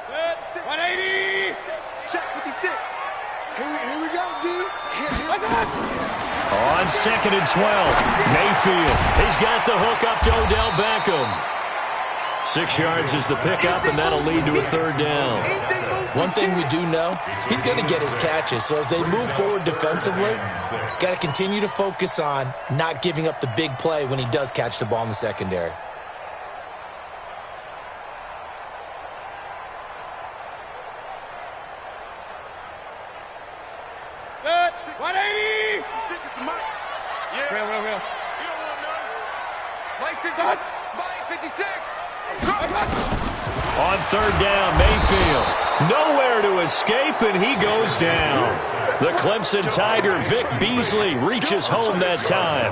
180. Check 56. Here we go, D. On 2nd and 12, Mayfield. He's got the hook up to Odell Beckham. 6 yards is the pickup, and that'll lead to a 3rd down. One thing we do know, he's going to get his catches. So as they move forward defensively, got to continue to focus on not giving up the big play when he does catch the ball in the secondary. Good. 180. Yeah. Real. You don't want none. Mike 56. On 3rd down, Mayfield. Nowhere to escape, and he goes down. The Clemson Tiger, Vic Beasley, reaches home that time.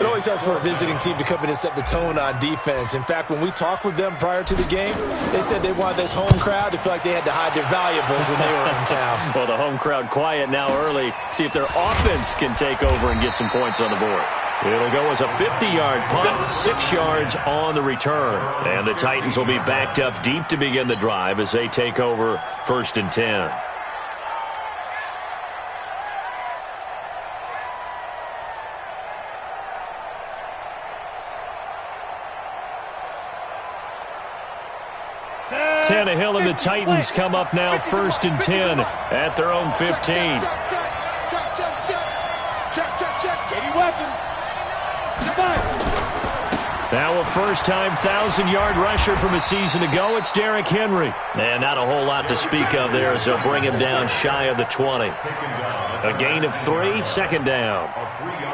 It always helps for a visiting team to come in and set the tone on defense. In fact, when we talked with them prior to the game, they said they wanted this home crowd to feel like they had to hide their valuables when they were in town. Well, the home crowd quiet now early. See if their offense can take over and get some points on the board. It'll go as a 50-yard punt, 6 yards on the return. And the Titans will be backed up deep to begin the drive as they take over 1st and 10. Tannehill and the Titans come up now 1st and 10 at their own 15. Check. 80 weapon. Now a first-time 1,000-yard rusher from a season ago. It's Derrick Henry. And not a whole lot to speak of there as they'll bring him down shy of the 20. A gain of 3, 2nd down.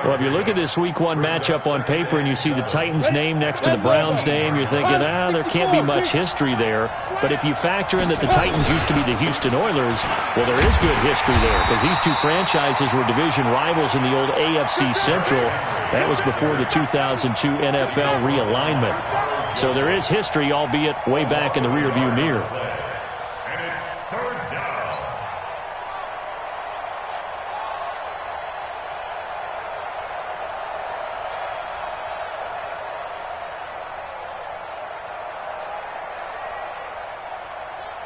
Well, if you look at this Week 1 matchup on paper and you see the Titans name next to the Browns name, you're thinking, there can't be much history there. But if you factor in that the Titans used to be the Houston Oilers, well, there is good history there because these two franchises were division rivals in the old AFC Central. That was before the 2002 NFL realignment. So there is history, albeit way back in the rearview mirror. And it's 3rd down.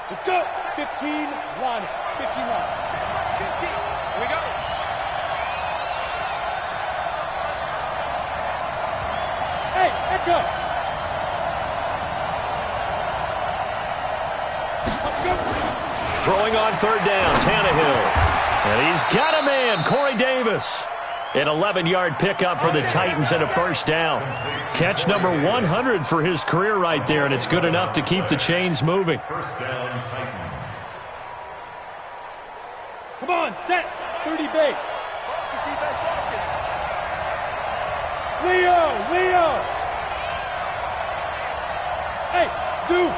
Let's go. 15-1. 15-1. Here we go. Hey, echo. Throwing on 3rd down, Tannehill. And he's got a man, Corey Davis. An 11-yard pickup for the Titans and a 1st down. Catch number 100 for his career right there, and it's good enough to keep the chains moving. 1st down, Titans. Come on, set. 30 base. Leo. Hey, Zoo.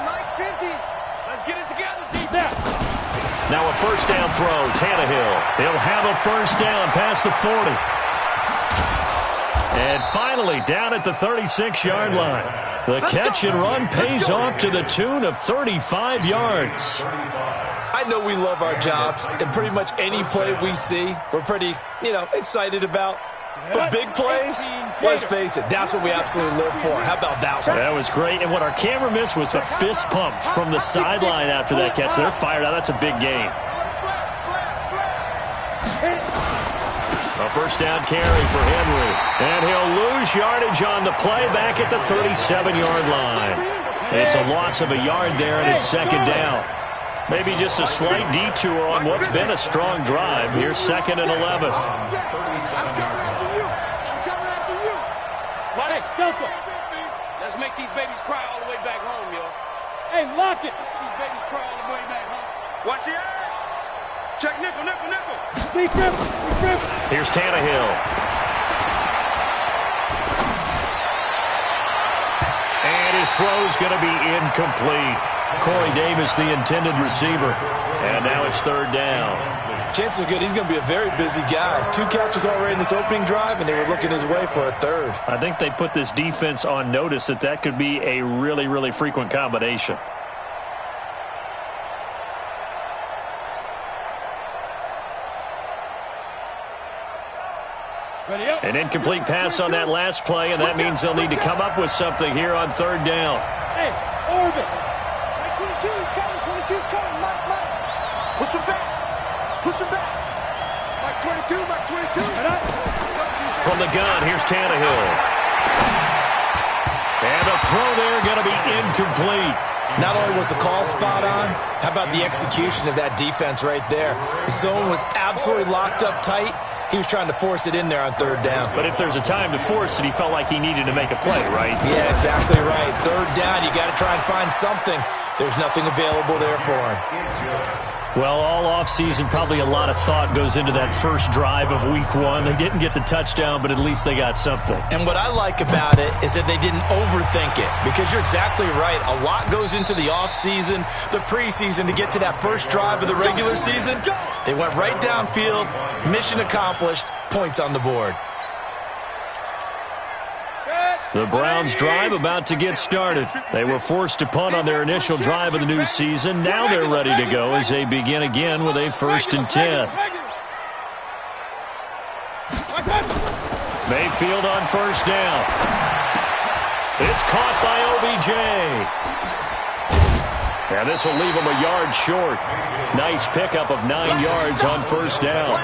Mike's 50. Let's get it together, deep. Now a 1st down throw, Tannehill. He'll have a 1st down past the 40. And finally down at the 36-yard line. The catch and run pays off to the tune of 35 yards. I know we love our jobs, and pretty much any play we see, we're pretty, excited about. But big plays, let's face it, that's what we absolutely live for. How about that one? That was great. And what our camera missed was the fist pump from the sideline after that catch. They're fired out. That's a big game. A 1st down carry for Henry. And he'll lose yardage on the play back at the 37-yard line. It's a loss of a yard there, and it's 2nd down. Maybe just a slight detour on what's been a strong drive. Here's 2nd and 11. Hey, Delta. Let's make these babies cry all the way back home, yo. Hey, lock it. These babies cry all the way back home. Watch the eye. Check nickel. Deep grip. Here's Tannehill. And his throw's going to be incomplete. Corey Davis, the intended receiver. And now it's 3rd down. Chances are good. He's going to be a very busy guy. 2 catches already in this opening drive, and they were looking his way for a 3rd. I think they put this defense on notice that could be a really, really frequent combination. Ready up. An incomplete pass on that last play, and that means they'll need to come up with something here on third down. Hey, orbit. Mike 22 is coming. 22's coming. Mike. Push him back. Push him back. Mike 22. Mike 22. From the gun, here's Tannehill. And the throw there going to be incomplete. Not only was the call spot on, how about the execution of that defense right there? The zone was absolutely locked up tight. He was trying to force it in there on third down. But if there's a time to force it, he felt like he needed to make a play, right? Yeah, exactly right. Third down, you got to try and find something. There's nothing available there for him. Well, all offseason, probably a lot of thought goes into that first drive of week one. They didn't get the touchdown, but at least they got something. And what I like about it is that they didn't overthink it, because you're exactly right. A lot goes into the offseason, the preseason, to get to that first drive of the regular season. They went right downfield, mission accomplished, points on the board. The Browns' drive about to get started. They were forced to punt on their initial drive of the new season. Now they're ready to go as they begin again with a 1st and 10. Mayfield on first down. It's caught by OBJ. And this will leave him a yard short. Nice pickup of 9 yards on first down.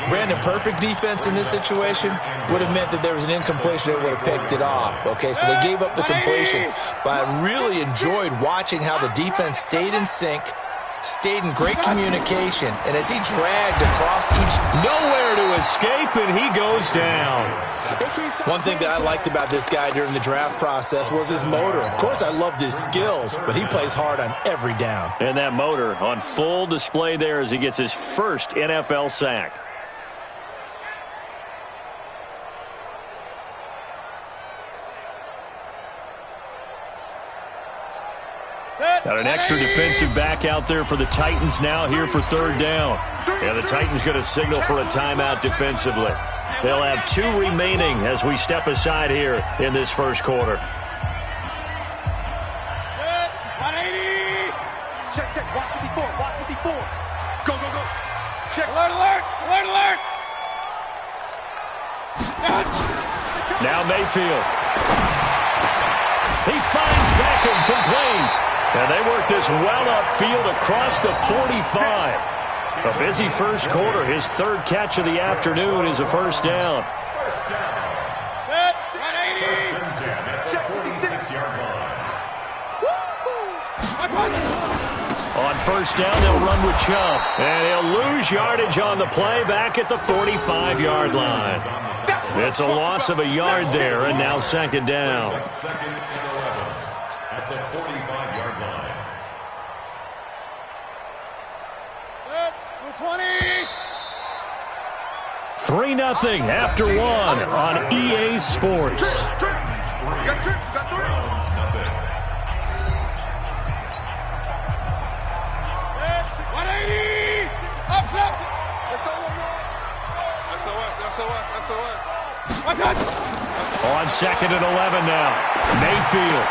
Brandon, perfect defense in this situation would have meant that there was an incompletion that would have picked it off. Okay, so they gave up the completion. But I really enjoyed watching how the defense stayed in sync, stayed in great communication, and as he dragged across each... Nowhere to escape, and he goes down. One thing that I liked about this guy during the draft process was his motor. Of course, I loved his skills, but he plays hard on every down. And that motor on full display there as he gets his first NFL sack. Got an extra defensive back out there for the Titans now here for third down. And the Titans going to signal for a timeout defensively. They'll have 2 remaining as we step aside here in this first quarter. 180. Check. Walk 54. Go. Check. Alert. Now Mayfield. He finds Beckham complete. And they work this well upfield across the 45. A busy first quarter. His 3rd catch of the afternoon is a first down. First down. 180. First and 10 at the 46-yard line. On first down, they'll run with Chubb. And he'll lose yardage on the play back at the 45-yard line. It's a loss of a yard there, and now second down. Second and 11 at the 45-yard line. 20. 3-0 after 1 on EA Sports. Got 3. Nothing. 180. Up. SOS. On second and 11 now. Mayfield.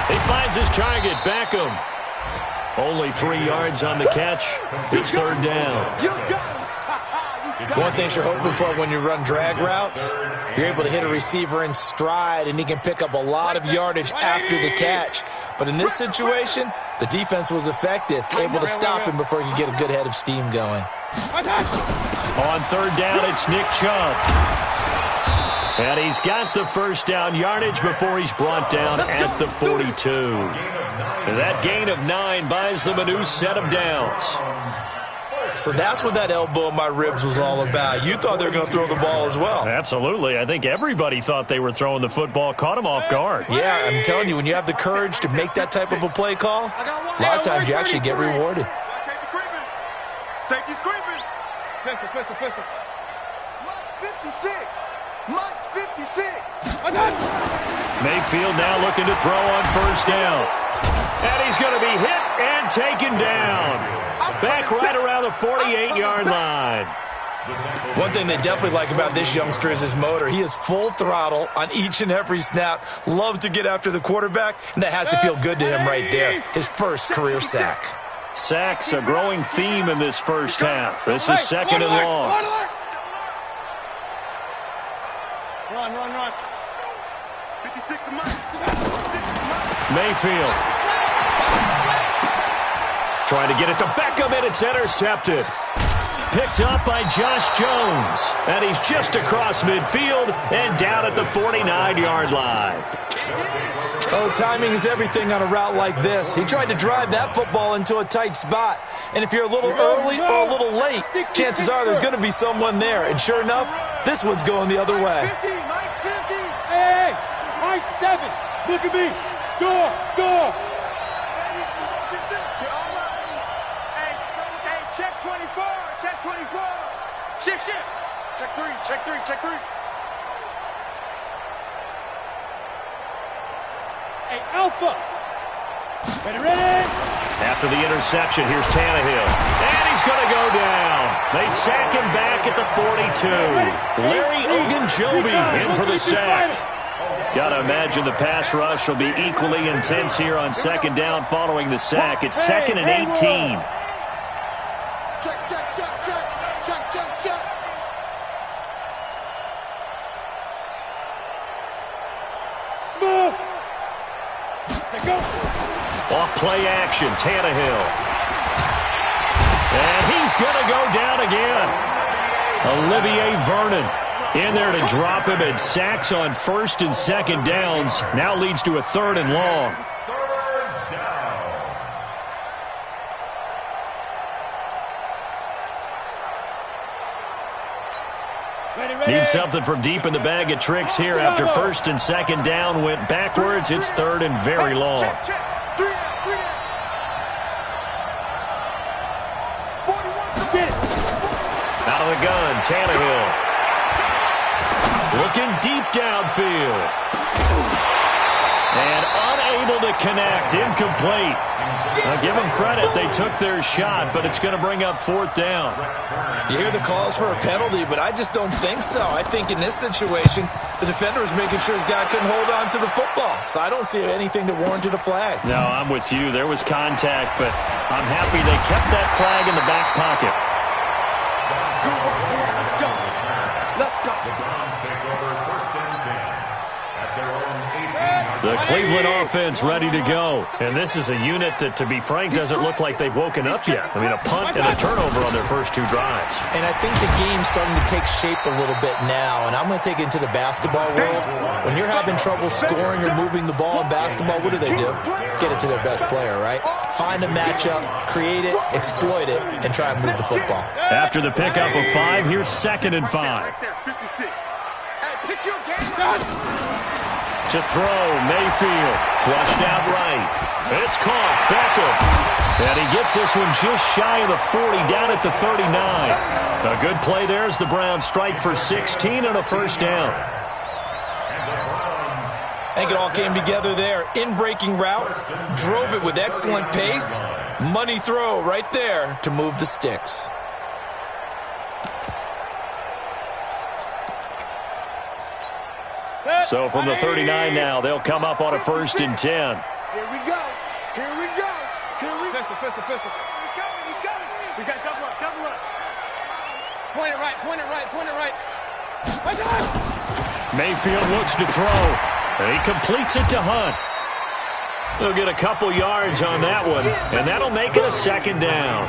He finds his target, Beckham. Only 3 yards on the catch. It's third down. One thing you're hoping for when you run drag routes, you're able to hit a receiver in stride, and he can pick up a lot of yardage after the catch. But in this situation, the defense was effective, able to stop him before he could get a good head of steam going. On third down, it's Nick Chubb. And he's got the first down yardage before he's brought down at the 42. That gain of 9 buys them a new set of downs. So that's what that elbow in my ribs was all about. You thought they were going to throw the ball as well. Absolutely. I think everybody thought they were throwing the football, caught him off guard. Yeah, I'm telling you, when you have the courage to make that type of a play call, a lot of times you actually get rewarded. Safety's creeping. Pistol. Mike's 56. Mayfield now looking to throw on first down. And he's going to be hit and taken down. Back right around the 48-yard line. One thing they definitely like about this youngster is his motor. He is full throttle on each and every snap. Loves to get after the quarterback, and that has to feel good to him right there. His first career sack. Sacks, a growing theme in this first half. This is second and long. Run. 56 to Mike. Mayfield. Trying to get it to Beckham, and it's intercepted. Picked up by Josh Jones. And he's just across midfield and down at the 49-yard line. Oh, timing is everything on a route like this. He tried to drive that football into a tight spot. And if you're a little early or a little late, chances are there's going to be someone there. And sure enough, this one's going the other way. Mike's 50. Hey, Mike's 7. Look at me. Door. Hey, check 24. Check 24. Shift. Check 3. Hey, Alpha. Ready. After the interception, here's Tannehill. And he's going to go down. They sack him back at the 42. Larry Ogunjobi in for the sack. Got to imagine the pass rush will be equally intense here on second down following the sack. It's 2nd and 18. Check. Smooth. Go. Off play action, Tannehill. And he's going to go down again. Olivier Vernon in there to drop him, and sacks on 1st and 2nd downs. Now leads to a 3rd and long. Need something from deep in the bag of tricks here after 1st and 2nd down went backwards. It's 3rd and very long. Check. 3 down. Out of the gun, Tannehill. Looking deep downfield. And unable to connect. Incomplete. Now give them credit. They took their shot, but it's going to bring up 4th down. You hear the calls for a penalty, but I just don't think so. I think in this situation, the defender was making sure his guy couldn't hold on to the football. So I don't see anything that warranted a flag. No, I'm with you. There was contact, but I'm happy they kept that flag in the back pocket. Let's go. The Browns take over 1st and 10 at their own 18. The Cleveland offense ready to go. And this is a unit that, to be frank, doesn't look like they've woken up yet. I mean, a punt and a turnover on their first 2 drives. And I think the game's starting to take shape a little bit now. And I'm going to take it into the basketball world. When you're having trouble scoring or moving the ball in basketball, what do? Get it to their best player, right? Find a matchup, create it, exploit it, and try and move the football. After the pickup of 5, here's 2nd and 5. Right there, 56. Hey, pick your game. To throw, Mayfield. Flushed out right. It's caught. Beckham. And he gets this one just shy of the 40, down at the 39. A good play there as the Browns strike for 16 and a 1st down. I think it all came together there. In-breaking route, drove it with excellent pace. Money throw right there to move the sticks. So from the 39 now, they'll come up on a 1st and 10. Here we go. Pistol. He's coming. We got double up. Point it right. Mayfield looks to throw. And he completes it to Hunt. They'll get a couple yards on that one, and that'll make it a 2nd down.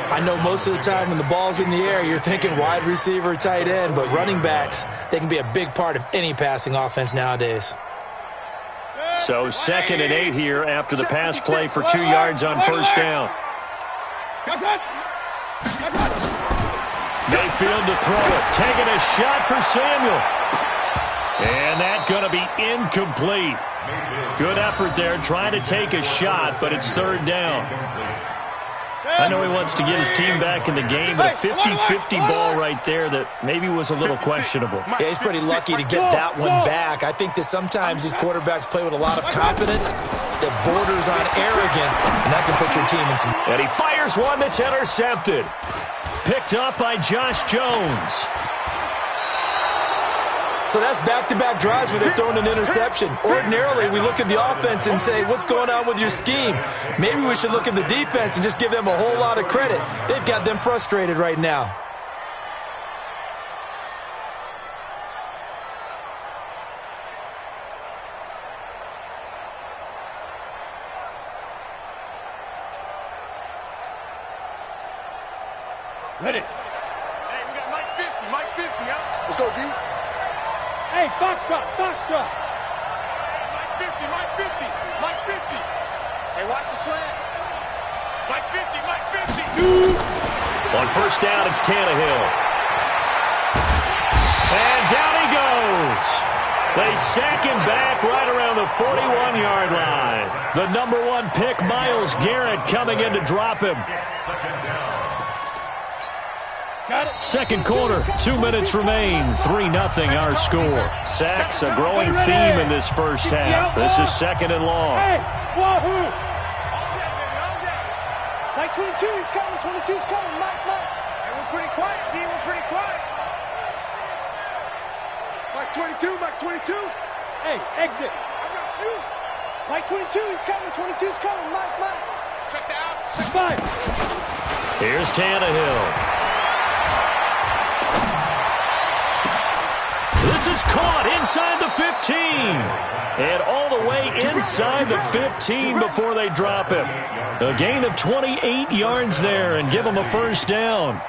I know most of the time when the ball's in the air, you're thinking wide receiver, tight end, but running backs, they can be a big part of any passing offense nowadays. So 2nd and 8 here after the pass play for 2 yards on 1st down. Mayfield to throw it. Taking a shot for Samuel. And that's going to be incomplete. Good effort there trying to take a shot, but it's 3rd down. I know he wants to get his team back in the game, but a 50-50 ball right there that maybe was a little questionable. Yeah, he's pretty lucky to get that one back. I think that sometimes these quarterbacks play with a lot of confidence that borders on arrogance, and that can put your team in some... And he fires one that's intercepted. Picked up by Josh Jones. So that's back-to-back drives where they're throwing an interception. Ordinarily, we look at the offense and say, what's going on with your scheme? Maybe we should look at the defense and just give them a whole lot of credit. They've got them frustrated right now. Ready. Hey, we got Mike 50, Mike 50, huh? Let's go, D. Hey, Foxtrot, Foxtrot. Mike 50, Mike 50, Mike 50. Hey, watch the slant. Mike 50, Mike 50. On first down, it's Tannehill. And down he goes. They sack him back right around the 41-yard line. The number 1 pick, Myles Garrett, coming in to drop him. Second quarter, 2 minutes remain. 3-0 our score. Sacks a growing theme in this first half. This is second and long. Hey, wahoo! Mike 22, he's coming. 22's coming. Mike. Hey, we're pretty quiet, D. We're pretty quiet. Mike 22, Mike 22. Hey, exit. I got you. Mike 22, he's coming. 22's coming. Mike. Check the outs. Check Five. Here's Tannehill. This is caught inside the 15. And all the way inside the 15 before they drop him. A gain of 28 yards there and give him a first down.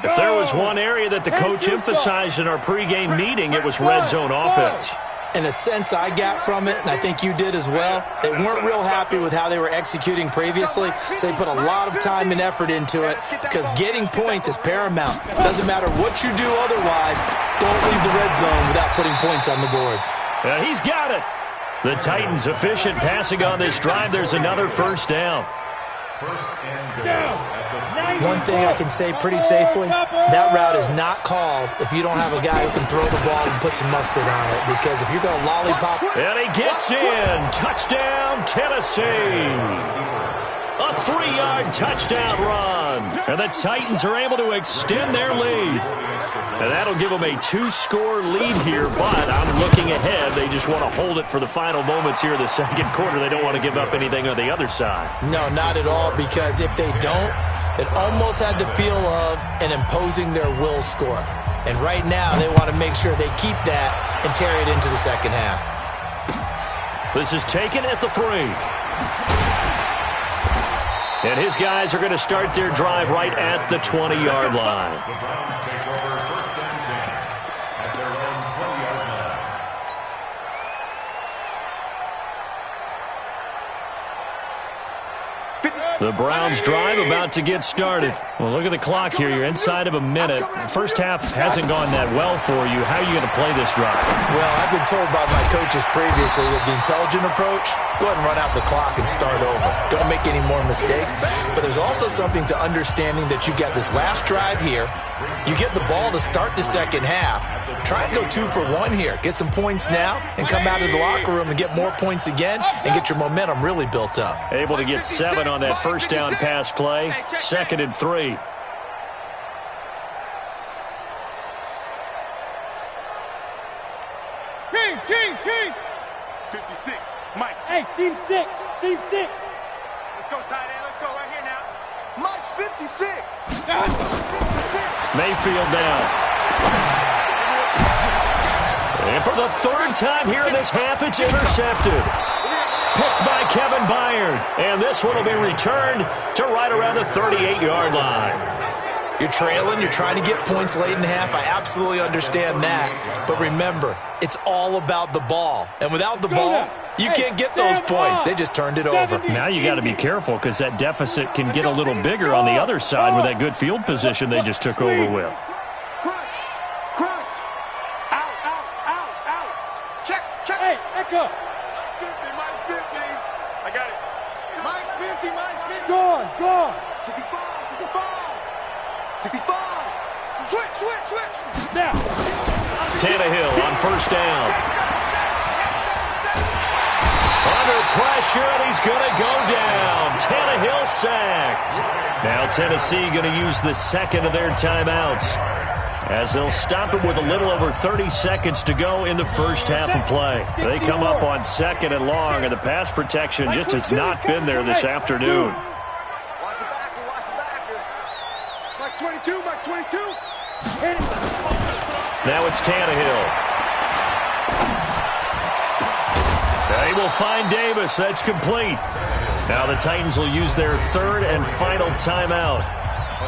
If there was one area that the coach emphasized in our pregame meeting, it was red zone offense. In a sense I got from it, and I think you did as well, they weren't real happy with how they were executing previously, so they put a lot of time and effort into it because getting points is paramount. It doesn't matter what you do otherwise, don't leave the red zone without putting points on the board. He's got it. The Titans efficient passing on this drive. There's another first down. One thing I can say pretty safely, that route is not called if you don't have a guy who can throw the ball and put some mustard on it. Because if you're going to lollipop... And he gets in. Touchdown, Tennessee. A 3-yard touchdown run. And the Titans are able to extend their lead. And that'll give them a 2-score lead here, but I'm looking ahead. They just want to hold it for the final moments here in the second quarter. They don't want to give up anything on the other side. No, not at all, because if they don't, it almost had the feel of an imposing their will score. And right now, they want to make sure they keep that and carry it into the second half. This is taken at the 3. And his guys are going to start their drive right at the 20-yard line. The Browns take over first and 10 at their own 20-yard line. The Browns drive about to get started. Well, look at the clock here. You're inside of a minute. The first half hasn't gone that well for you. How are you going to play this drive? Well, I've been told by my coaches previously that the intelligent approach, go ahead and run out the clock and start over. Don't make any more mistakes. But there's also something to understanding that you get this last drive here. You get the ball to start the second half. Try and go 2 for 1 here. Get some points now and come out of the locker room and get more points again and get your momentum really built up. Able to get 7 on that first down pass play. Second and 3. Kings. 56, Mike. Hey, seam 6. Let's go, tight end. Let's go right here now. Mike 56. Mayfield down. And for the third time here in this half, it's intercepted. Picked by Kevin Byard. And this one will be returned to right around the 38-yard line. You're trailing, you're trying to get points late in the half. I absolutely understand that. But remember, it's all about the ball. And without the ball, you can't get those points. They just turned it over. Now you got to be careful because that deficit can get a little bigger on the other side with that good field position they just took over with. Crunch. Out. Check. Hey, Echo. 50, Mike 50. I got it. Mike's 50. Gone. 65. Switch. Now. Tannehill on first down. Under pressure, and he's going to go down. Tannehill sacked. Now Tennessee going to use the second of their timeouts as they'll stop it with a little over 30 seconds to go in the first half of play. They come up on second and long, and the pass protection just has not been there this afternoon. Watch the backer. Mike 22. Now it's Tannehill. They will find Davis. That's complete. Now the Titans will use their third and final timeout.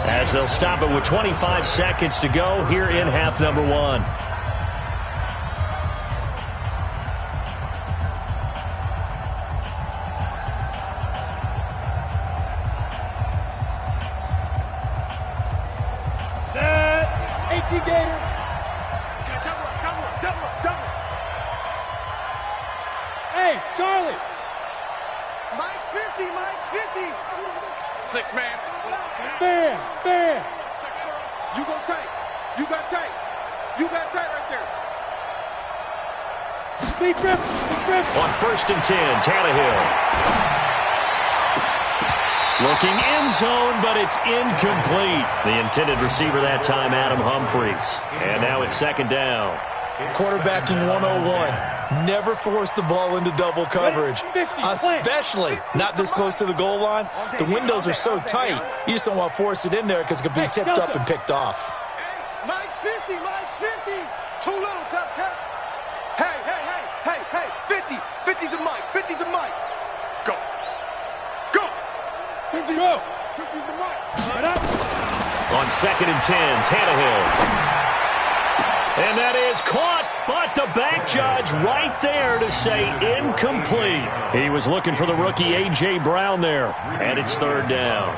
as they'll stop it with 25 seconds to go here in half number 1. Set. 18 Gator. Double. Hey, Charlie. Mike's 50. 6 man. Bam. You go tight. You got tight right there. Speed grip. On 1st and 10, Tannehill. Looking end zone, but it's incomplete. The intended receiver that time, Adam Humphries. And now it's 2nd down. Quarterbacking 101. Never force the ball into double coverage, especially not this close to the goal line. The windows are so tight, you just don't want to force it in there because it could be tipped up and picked off. Hey, Mike's 50. Too little, cut. Hey. 50 to Mike. Go. 50. Go. 50's to Mike. On 2nd and 10, Tannehill. And that is caught, but the back judge right there to say incomplete. He was looking for the rookie A.J. Brown there, and it's 3rd down.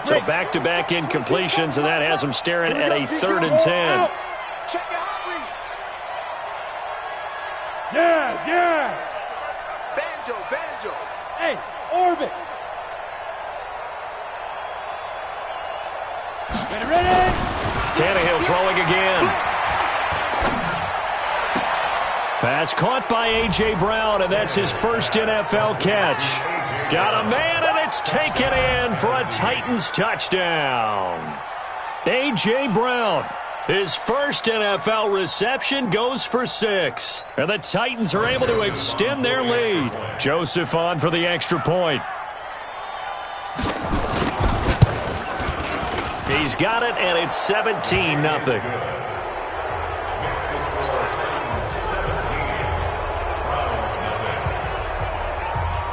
So back-to-back incompletions, and that has them staring at a 3rd and 10. Check your hot read. Yes. Banjo. Hey, orbit. Ready. Tannehill throwing again. Pass caught by A.J. Brown, and that's his first NFL catch. Got a man, and it's taken in for a Titans touchdown. A.J. Brown, his first NFL reception, goes for 6. And the Titans are able to extend their lead. Joseph on for the extra point. He's got it, and it's 17-0.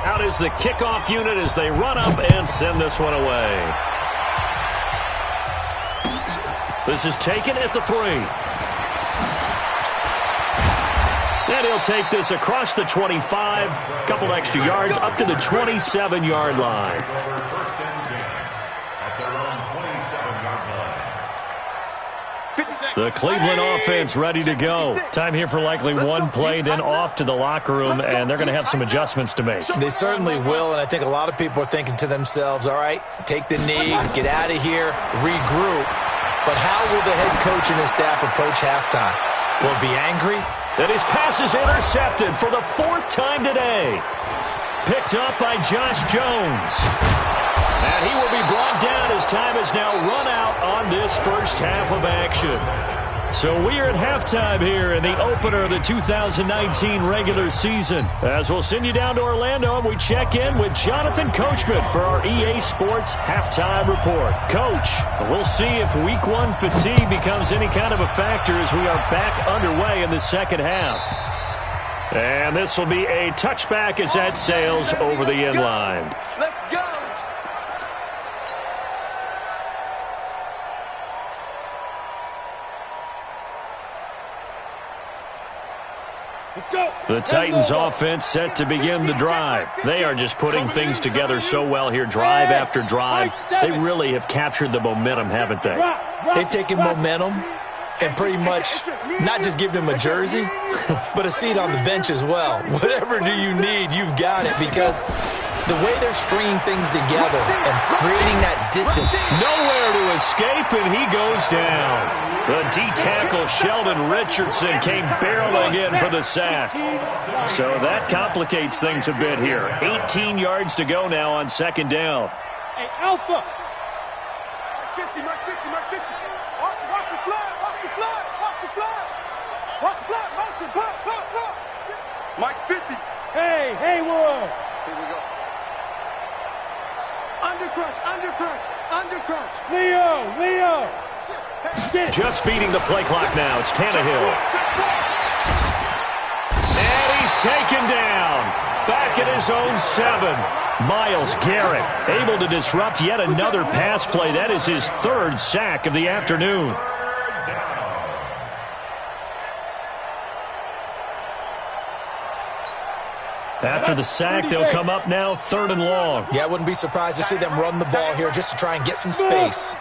Out is the kickoff unit as they run up and send this one away. This is taken at the 3. And he'll take this across the 25. A couple extra yards up to the 27-yard line. The Cleveland offense ready to go. Time here for likely one play, then off to the locker room, and they're going to have some adjustments to make. They certainly will, and I think a lot of people are thinking to themselves, all right, take the knee, get out of here, regroup. But how will the head coach and his staff approach halftime? Will he be angry? And his pass is intercepted for the 4th time today. Picked up by Josh Jones. And he will be brought down as time has now run out on this first half of action. So we are at halftime here in the opener of the 2019 regular season. As we'll send you down to Orlando, and we check in with Jonathan Coachman for our EA Sports Halftime Report. Coach, we'll see if Week 1 fatigue becomes any kind of a factor as we are back underway in the second half. And this will be a touchback as that sails over the end line. Let's go. The Titans offense set to begin the drive. They are just putting things together so well here, drive after drive. They really have captured the momentum, haven't they? They've taken momentum and pretty much not just give them a jersey, but a seat on the bench as well. Whatever do you need, you've got it, because the way they're stringing things together and creating that distance. Nowhere to escape, and he goes down. The D-tackle Sheldon Richardson came barreling in for the sack. So that complicates things a bit here. 18 yards to go now on second down. Hey, Alpha. March 50. Watch the flag. Motion. Pop. Mike's 50. Hey, Haywood. Here we go. Under crush. Leo! Just beating the play clock now. It's Tannehill. And he's taken down. Back at his own 7. Myles Garrett able to disrupt yet another pass play. That is his 3rd sack of the afternoon. After the sack, they'll come up now 3rd and long. Yeah, I wouldn't be surprised to see them run the ball here just to try and get some space.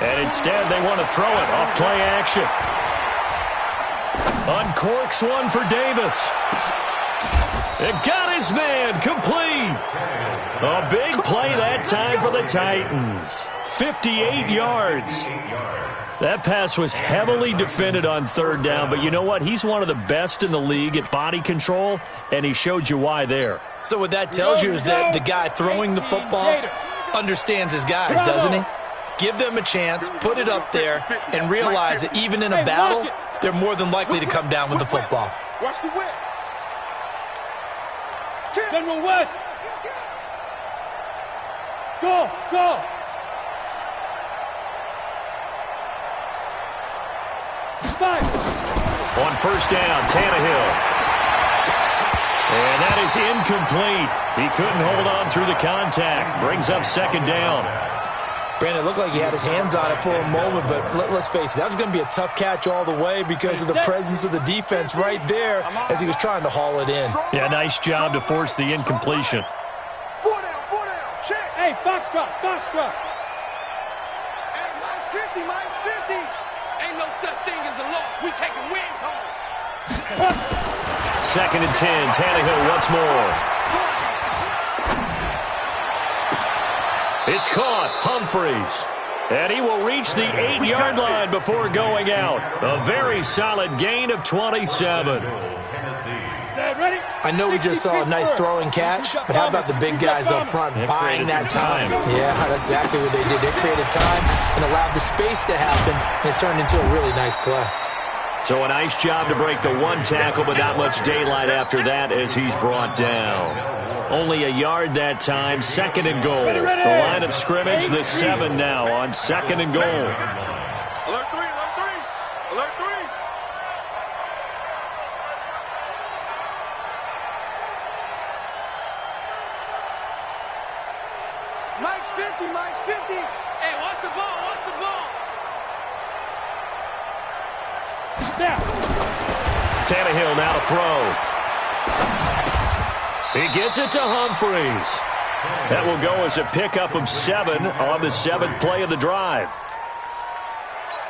And instead, they want to throw it off play action. Uncorks one for Davis. It got his man complete. A big play that time for the Titans. 58 yards. That pass was heavily defended on 3rd down, but you know what? He's one of the best in the league at body control, and he showed you why there. So what that tells you is that the guy throwing the football understands his guys, doesn't he? Give them a chance, put it up there, and realize that even in a battle, they're more than likely to come down with the football. Watch the whip. General West! Go! Five. On 1st down, Tannehill. And that is incomplete. He couldn't hold on through the contact. Brings up 2nd down. Brandon, it looked like he had his hands on it for a moment, but let's face it, that was going to be a tough catch all the way because of the presence of the defense right there as he was trying to haul it in. Yeah, nice job to force the incompletion. 4 down, check. Hey, Foxtrot! Hey, Mike's 50. Ain't no such thing as a loss. We taking wins home. 2nd and 10, Tannehill once more. It's caught, Humphreys. And he will reach the 8-yard line before going out. A very solid gain of 27. I know we just saw a nice throwing catch, but how about the big guys up front buying that time? Yeah, that's exactly what they did. They created time and allowed the space to happen, and it turned into a really nice play. So a nice job to break the 1 tackle, but not much daylight after that as he's brought down. Only a yard that time, 2nd and goal. The line of scrimmage, the 7 now on 2nd and goal. Alert 3. Mike's 50. Hey, what's the ball? Now. Tannehill now to throw. He gets it to Humphreys. That will go as a pickup of 7 on the 7th play of the drive.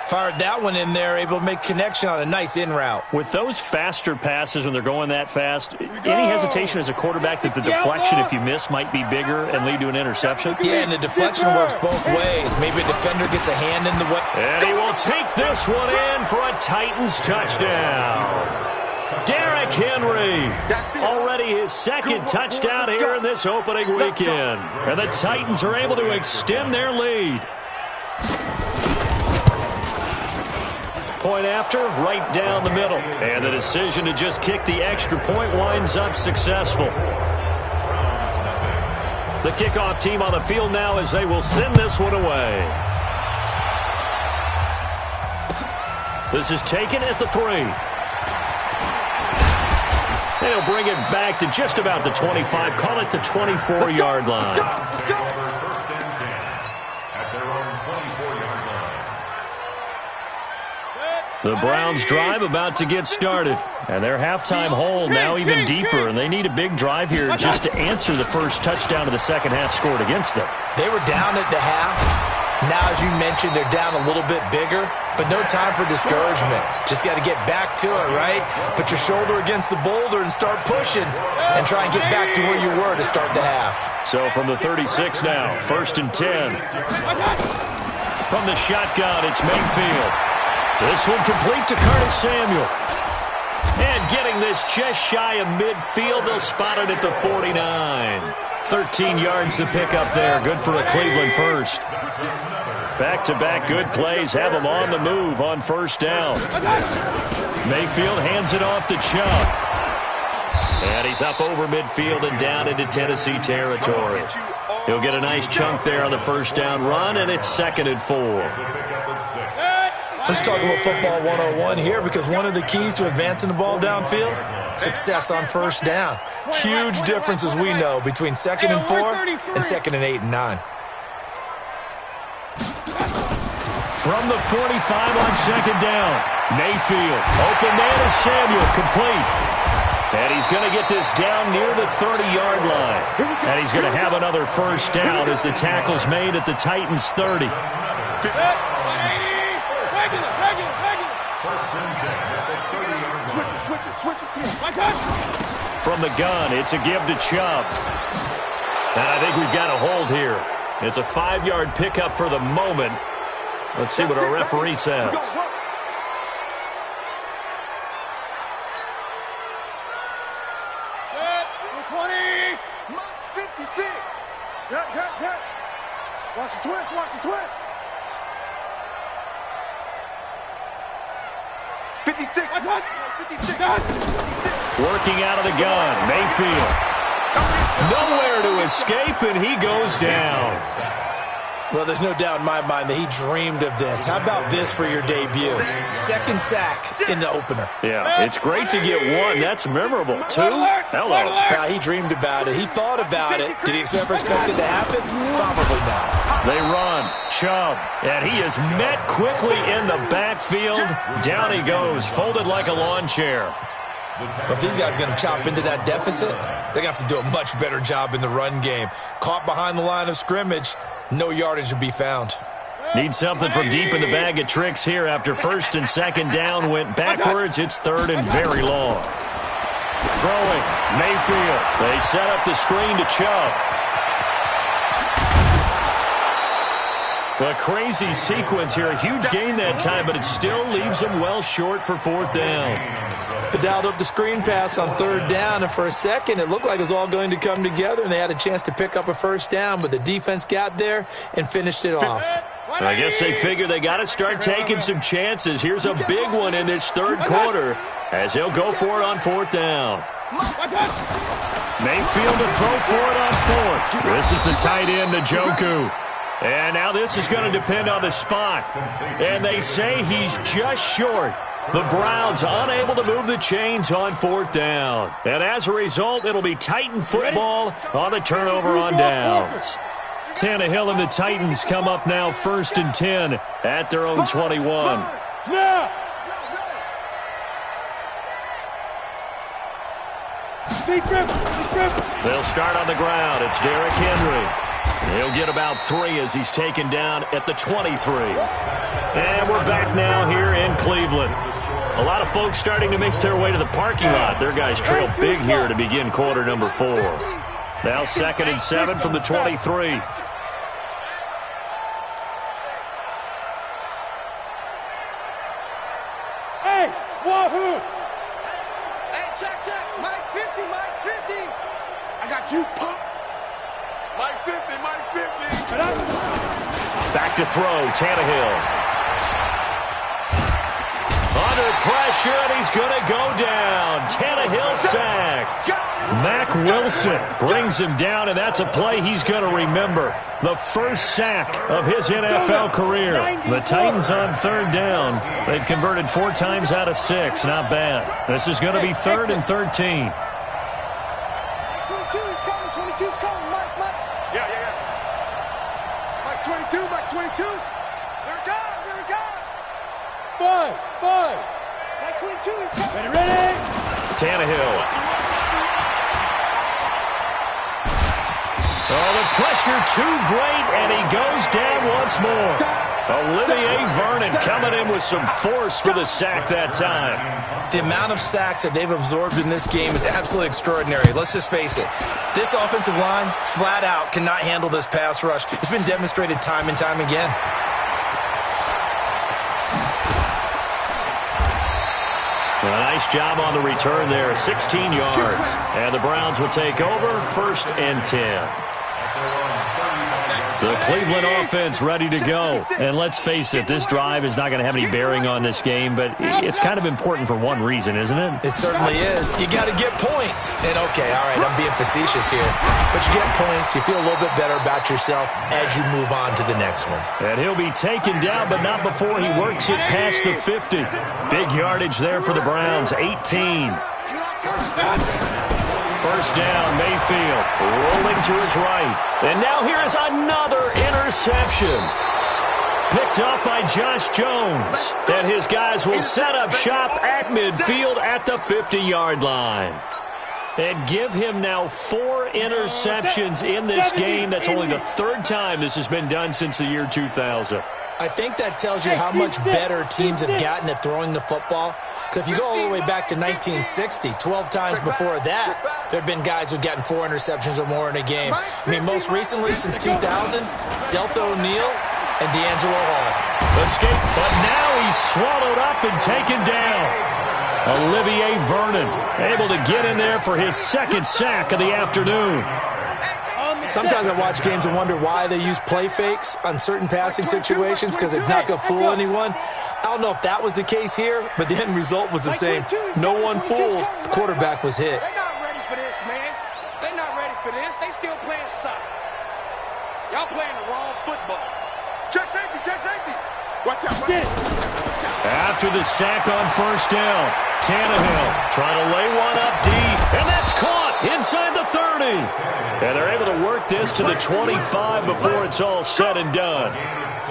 Fired that one in there, able to make connection on a nice in route. With those faster passes when they're going that fast, any hesitation as a quarterback that the deflection, if you miss, might be bigger and lead to an interception? Yeah, and the deflection works both ways. Maybe a defender gets a hand in the way. And he will take this one in for a Titans touchdown. Derrick Henry, already his 2nd touchdown here in this opening weekend. And the Titans are able to extend their lead. Point after, right down the middle. And the decision to just kick the extra point winds up successful. The kickoff team on the field now as they will send this one away. This is taken at the 3. They'll bring it back to just about the 25, call it the 24-yard line. The Browns drive about to get started. And their halftime hole now even deeper. And they need a big drive here just to answer the first touchdown of the second half scored against them. They were down at the half. Now, as you mentioned, they're down a little bit bigger. But no time for discouragement. Just got to get back to it, right? Put your shoulder against the boulder and start pushing. And try and get back to where you were to start the half. So from the 36 now, 1st and 10. From the shotgun, it's Mayfield. This one complete to Curtis Samuel. And getting this just shy of midfield, they'll spot it at the 49. 13 yards to pick up there. Good for a Cleveland first. Back-to-back good plays have them on the move on 1st down. Mayfield hands it off to Chubb. And he's up over midfield and down into Tennessee territory. He'll get a nice chunk there on the first down run, and it's 2nd and 4. Let's talk about football 101 here, because one of the keys to advancing the ball downfield, success on first down. Huge difference, as we know, between 2nd and 4 and 2nd and 8 and 9. From the 45 on 2nd down, Mayfield. Open man is Samuel, complete. And he's going to get this down near the 30-yard line. And he's going to have another first down as the tackle's made at the Titans' 30. From the gun, it's a give to Chubb. And I think we've got a hold here. It's a 5-yard pickup for the moment. Let's see what our referee says. Watch the twist, watch the twist. 56. 56. Working out of the gun, Mayfield. Nowhere to escape, and he goes down. Well, there's no doubt in my mind that he dreamed of this. How about this for your debut? 2nd sack in the opener. Yeah, it's great to get 1. That's memorable. 2? Hello. He dreamed about it. He thought about it. Did he ever expect it to happen? Probably not. They run. Chubb. And he is met quickly in the backfield. Down he goes, folded like a lawn chair. If these guys are going to chop into that deficit, they're going to have to do a much better job in the run game. Caught behind the line of scrimmage, no yardage to be found. Need something from deep in the bag of tricks here after 1st and 2nd down went backwards. It's 3rd and very long. Throwing, Mayfield. They set up the screen to Chubb. A crazy sequence here. A huge gain that time, but it still leaves them well short for 4th down. They dialed up the screen pass on 3rd down, and for a second it looked like it was all going to come together, and they had a chance to pick up a first down, but the defense got there and finished it off. I guess they figure they got to start taking some chances. Here's a big one in this 3rd quarter as he'll go for it on 4th down. Mayfield to throw for it on 4th. This is the tight end, Njoku. And now this is going to depend on the spot. And they say he's just short. The Browns unable to move the chains on 4th down. And as a result, it'll be Titan football on the turnover on downs. Tannehill and the Titans come up now 1st and 10 at their own 21. They'll start on the ground. It's Derrick Henry. He'll get about 3 as he's taken down at the 23. And we're back now here in Cleveland. A lot of folks starting to make their way to the parking lot. Their guys trail big here to begin quarter number 4. Now 2nd and 7 from the 23. Hey, wahoo! Hey, check. Mike 50, Mike 50. I got you, pump. Mike 50, Mike 50. Back to throw, Tannehill. Under pressure, and he's going to go down. Tannehill sacked. Mack Wilson brings him down, and that's a play he's going to remember. The first sack of his NFL career. The Titans on 3rd down. They've converted 4 times out of 6. Not bad. This is going to be 3rd and 13. 22 is coming. 22 is coming. Mike. Yeah. Mike 22. Mike 22. Here it comes. Five. Mike 22 is coming. Ready? Tannehill. Oh, the pressure too great, and he goes down once more. Olivier Vernon coming in with some force for the sack that time. The amount of sacks that they've absorbed in this game is absolutely extraordinary. Let's just face it. This offensive line, flat out, cannot handle this pass rush. It's been demonstrated time and time again. A nice job on the return there, 16 yards. And the Browns will take over 1st and 10. The Cleveland offense ready to go. And let's face it, this drive is not going to have any bearing on this game, but it's kind of important for one reason, isn't it? It certainly is. You got to get points. And, okay, all right, I'm being facetious here. But you get points, you feel a little bit better about yourself as you move on to the next one. And he'll be taken down, but not before he works it past the 50. Big yardage there for the Browns, 18. First down, Mayfield, rolling to his right. And now here is another interception. Picked up by Josh Jones. And his guys will set up shop at midfield at the 50-yard line. And give him now 4 interceptions in this game. That's only the third time this has been done since the year 2000. I think that tells you how much better teams have gotten at throwing the football. Because if you go all the way back to 1960, 12 times before that, there have been guys who've gotten 4 interceptions or more in a game. I mean, most recently, since 2000, Delta O'Neal and D'Angelo Hall. Escape, but now he's swallowed up and taken down. Olivier Vernon able to get in there for his second sack of the afternoon. Sometimes I watch games and wonder why they use play fakes on certain passing situations because it's not going to fool anyone. I don't know if that was the case here, but the end result was the same. No one fooled. The quarterback was hit. They're not ready for this, man. They're not ready for this. They still playing soccer. Y'all playing the wrong football. Check safety, check safety. Watch out, watch out. After the sack on first down, Tannehill trying to lay one up deep, and that's caught inside the 30. And they're able to work this to the 25 before it's all said and done.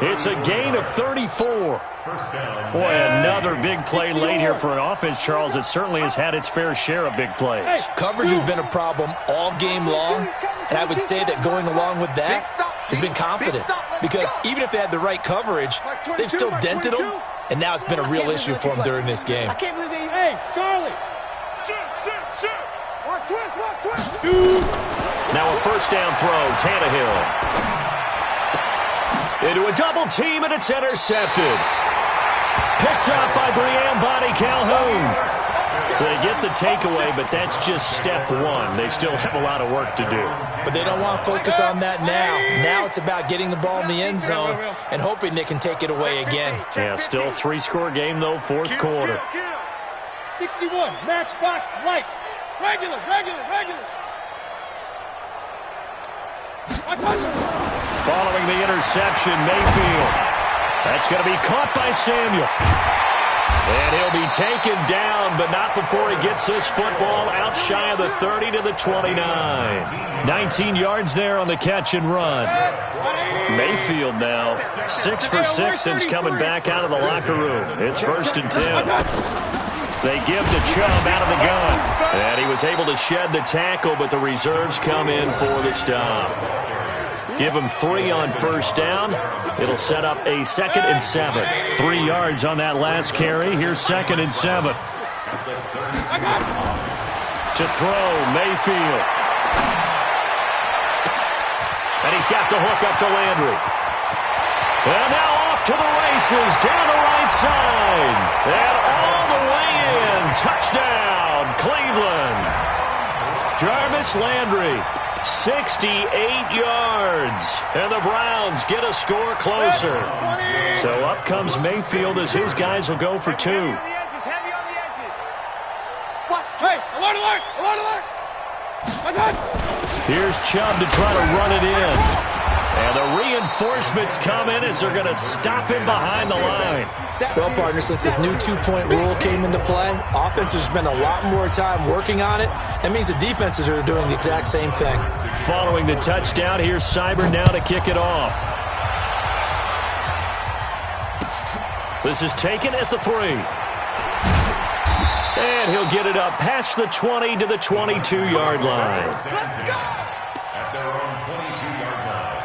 It's a gain of 34. Boy, another big play late here for an offense, Charles, that certainly has had its fair share of big plays. Coverage has been a problem all game long, and I would say that going along with that has been confidence. Because even if they had the right coverage, they've still dented them, and now it's been a real issue for them during this game. Hey, Charlie. Shoot. Watch twist. Shoot. Now a first down throw, Tannehill. Into a double team, and it's intercepted. Picked up by Brian Bonnie Calhoun. So they get the takeaway, but that's just step one. They still have a lot of work to do. But they don't want to focus on that now. Now it's about getting the ball in the end zone and hoping they can take it away again. Yeah, still 3-score game, though, fourth quarter. 61, matchbox lights. Regular. Following the interception, Mayfield. That's going to be caught by Samuel. And he'll be taken down, but not before he gets this football out shy of the 30 to the 29. 19 yards there on the catch and run. Mayfield now 6 for 6 since coming back out of the locker room. It's 1st and 10. They give to Chubb out of the gun. And he was able to shed the tackle, but the reserves come in for the stop. Give him 3 on first down. It'll set up a 2nd and 7. 3 yards on that last carry. Here's 2nd and 7. To throw, Mayfield. And he's got the hook up to Landry. And now off to the races, down the right side. And all the way in. Touchdown, Cleveland. Jarvis Landry. 68 yards, and the Browns get a score closer. So up comes Mayfield as his guys will go for 2. Heavy on the edges. Hey, alert! Here's Chubb to try to run it in. And the reinforcements come in as they're going to stop him behind the line. Well, partner, since this new 2-point rule came into play, offenses spend a lot more time working on it. That means the defenses are doing the exact same thing. Following the touchdown, here's Cyber now to kick it off. This is taken at the 3. And he'll get it up past the 20 to the 22-yard line. Let's go! At their own 22-yard line.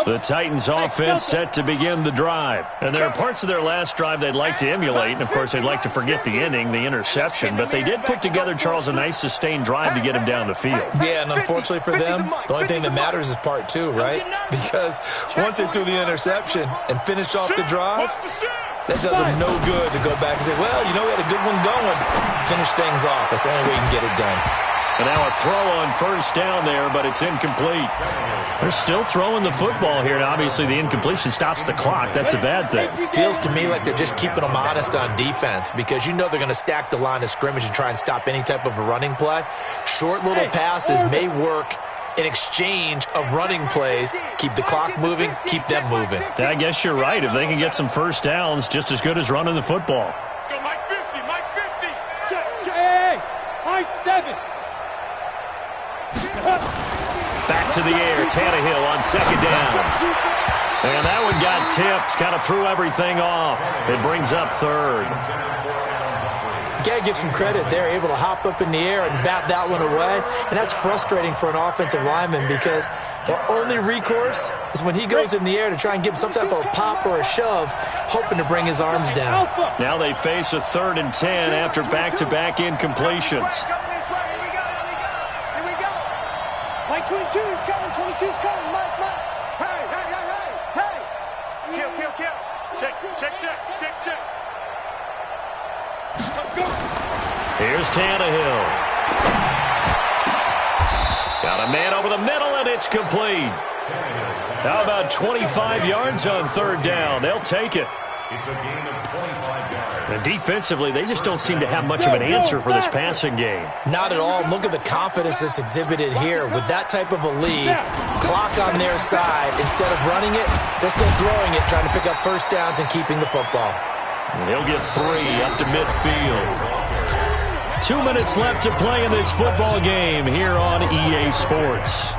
The Titans offense set to begin the drive. And there are parts of their last drive they'd like to emulate. And, of course, they'd like to forget the ending, the interception. But they did put together, Charles, a nice sustained drive to get him down the field. Yeah, and unfortunately for them, the only thing that matters is part 2, right? Because once they threw the interception and finished off the drive, That does him no good to go back and say, well, you know, we had a good one going. Finish things off. That's the only way you can get it done. And now a throw on first down there, but it's incomplete. They're still throwing the football here. Now, obviously, the incompletion stops the clock. That's a bad thing. Feels to me like they're just keeping them honest on defense because you know they're going to stack the line of scrimmage and try and stop any type of a running play. Short little passes may work in exchange of running plays. Keep the clock moving, keep them moving. I guess you're right. If they can get some first downs, just as good as running the football. Go, Mike 50, Mike 50. Check. Hey, high 7. Back to the air, Tannehill on second down. And that one got tipped, kind of threw everything off. It brings up third. You got to give some credit. They're able to hop up in the air and bat that one away. And that's frustrating for an offensive lineman because the only recourse is when he goes in the air to try and give some type of a pop or a shove, hoping to bring his arms down. Now they face a 3rd and 10 after back-to-back incompletions. Mike 22 is coming, 22 is coming, Mike. Hey. Kill. Check. Let's go. Here's Tannehill. Got a man over the middle, and it's complete. How about 25 yards on 3rd down? They'll take it. It's a gain of 25 yards. And defensively, they just don't seem to have much of an answer for this passing game. Not at all. Look at the confidence that's exhibited here. With that type of a lead, clock on their side, instead of running it, they're still throwing it, trying to pick up first downs and keeping the football. And he'll get 3 up to midfield. 2 minutes left to play in this football game here on EA Sports.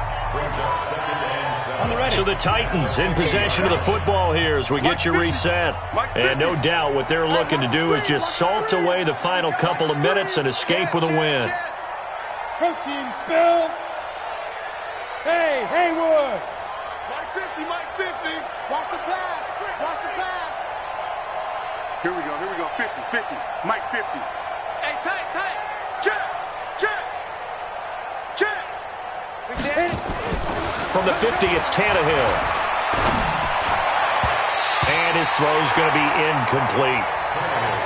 So the Titans in possession of the football here as we get you reset. And no doubt what they're looking to do is just salt away the final couple of minutes and escape with a win. Protein spill. Hey, Haywood. Mike 50. Watch the pass. Here we go. 50. Mike 50. Hey, tight. Check. From the 50, it's Tannehill. And his throw's going to be incomplete.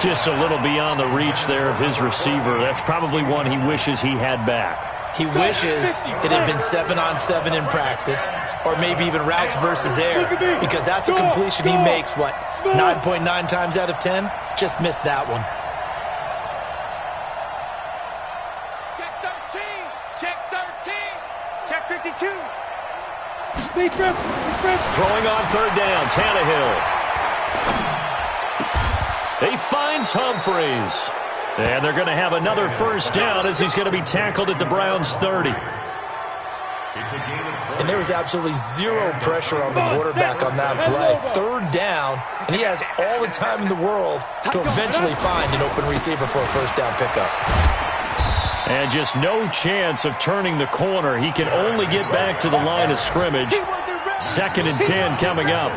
Just a little beyond the reach there of his receiver. That's probably one he wishes he had back. He wishes it had been 7-on-7 in practice, or maybe even routes versus air, because that's a completion he makes, 9.9 times out of 10? Just missed that one. Check 52. Throwing on 3rd down, Tannehill. He finds Humphreys. And they're going to have another first down as he's going to be tackled at the Browns' 30. And there was absolutely zero pressure on the quarterback on that play. 3rd down, and he has all the time in the world to eventually find an open receiver for a first down pickup. And just no chance of turning the corner. He can only get back to the line of scrimmage. 2nd and 10 coming up.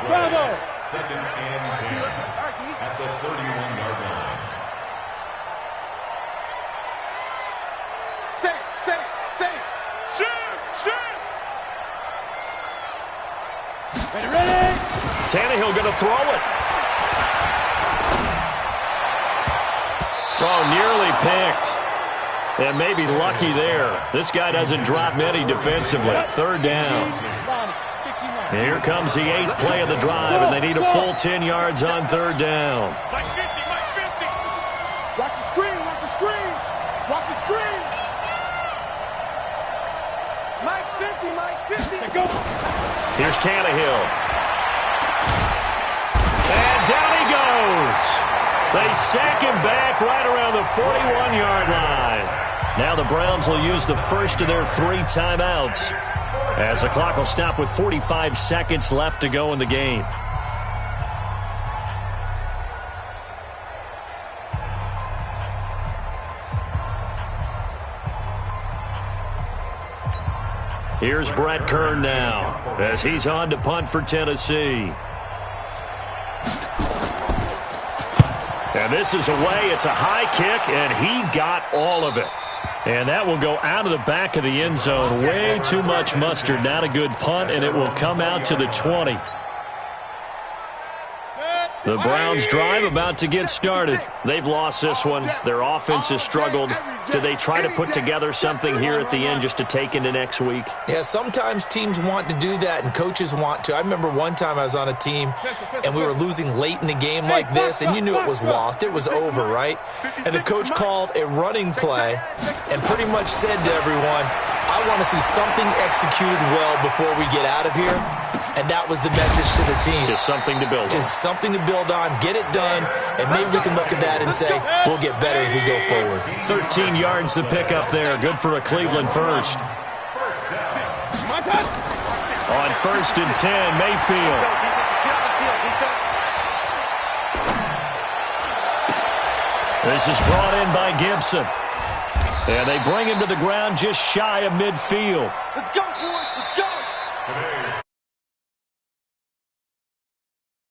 Bravo. 2nd and 10 at the 31-yard line. Say. Shoot. Ready. Tannehill going to throw it. Oh, nearly picked. And maybe lucky there. This guy doesn't drop many defensively. 3rd down. Here comes the 8th play of the drive, and they need a full 10 yards on 3rd down. Mike 50. Watch the screen. Mike's 50. Here's Tannehill. And down he goes. They sack him back right around the 41-yard line. Now the Browns will use the first of their 3 timeouts as the clock will stop with 45 seconds left to go in the game. Here's Brett Kern now as he's on to punt for Tennessee. And this is away. It's a high kick, and he got all of it. And that will go out of the back of the end zone. Way too much mustard. Not a good punt, and it will come out to the 20. The Browns drive about to get started. They've lost this one. Their offense has struggled. Do they try to put together something here at the end just to take into next week? Yeah, sometimes teams want to do that and coaches want to. I remember one time I was on a team and we were losing late in the game like this, and you knew it was lost. It was over, right? And the coach called a running play and pretty much said to everyone, I want to see something executed well before we get out of here. And that was the message to the team. Just something to build on. Just something to build on, get it done, and maybe we can look at that and say, we'll get better as we go forward. 13 yards to pick up there. Good for a Cleveland first. On 1st and 10, Mayfield. This is brought in by Gibson. And they bring him to the ground just shy of midfield. Let's go.